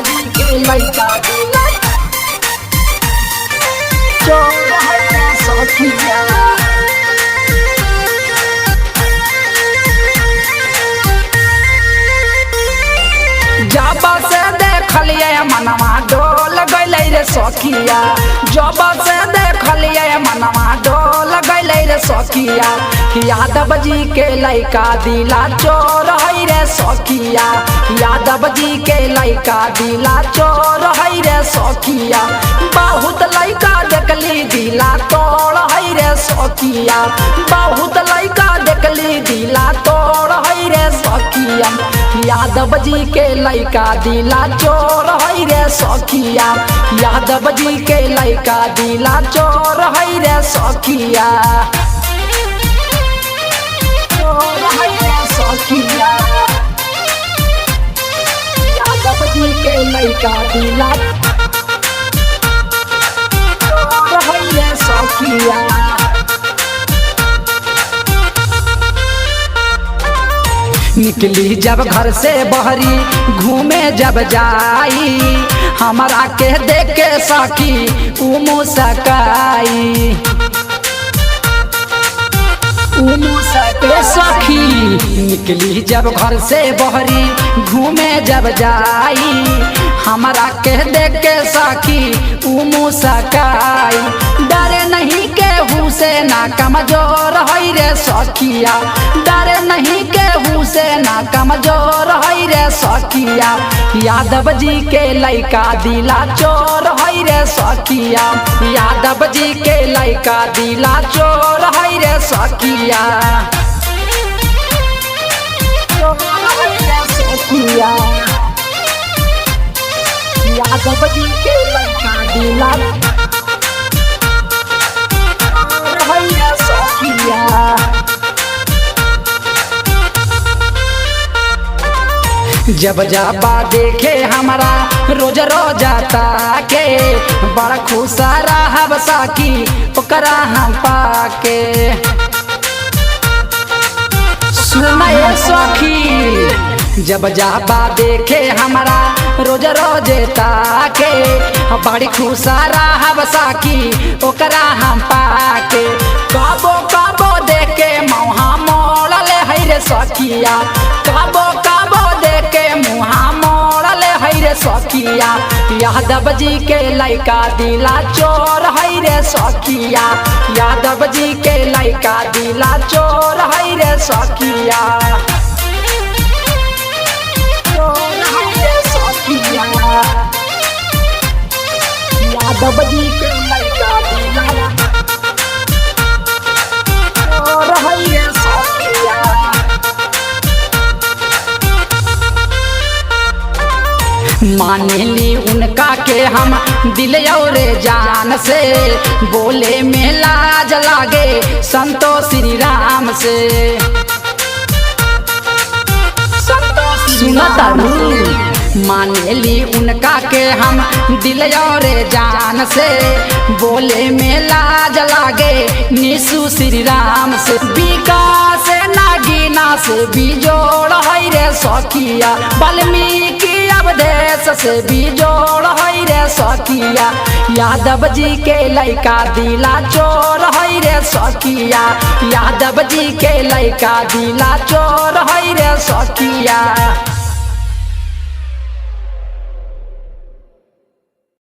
जी के लइका दिला चोर है रे सखिया। जब से देखलिए मनवा डोल गइले रे सखिया, जब से देखलिए मनवा डोल गइले रे सखिया। यादव जी के लइका दिला चोर है रे सखिया, यादव जी के लइका दिला चोर है रे सखिया। बहुत लइका देखली दिला तोड़ है रे सखिया, बहुत लइका देखली दिला तोड़ है रे सखिया। यादव जी के लइका दिला चोर है रे सखिया, यादव जी के लइका दिला चोर है रे सखिया। चोर है रे सखिया, यादव जी के लइका दिला चोर है रे सखिया। निकली जब घर से बहरी घूमे जब जाई, हमारा के देख के सखी उ मुस्काई, सखी। निकली जब घर से बहरी घूमे जब जाई, हमारा के देख के सखी उ मुस्काई। डरे नहीं केहू से ना कमजोर है रे सखिया, डरे नहीं केहू से ना कमजोर है रे सखिया। यादव जी के लइका दिला चोर है रे सखिया, यादव जी के लइका दिला चोर है रे सखिया। यादव जी के लइका दिला चोर है रे सखिया। जब जाबा देखे हमारा रोज रोजाता के, बड़ा खुश रहब सखी ओकरा हम पाके। सुनाए सखी, जब जाबा देखे हमारा रोज रोजेता के, बड़ी खुश रहब सखी ओकरा हम पाके। कबो कबो देखे मुहा मोड़ले है रे सखिया, कबो कबो देखे मुहा मोड़ले है रे सखिया। यादव जी के लइका दिला चोर है रे सखिया, यादव जी के लइका दिला चोर है रे सखिया। चोर है रे सखिया, यादव जी के लइका दिला चोर है रे सखिया। मानेली उनका के हम दिल और जान से, बोले में लाज लागे संतोष श्री राम से। सुनता मानेली उनका के हम दिल और जान से, बोले में लाज लागे निशु श्री राम से। विकास नागिना से भी जोड़ है रे सखिया, वाल्मीकि अवधेश से भी जोड़ है रे सखिया। यादव जी के लइका दिला चोर है रे सखिया, यादव जी के लइका दिला चोर है रे सखिया।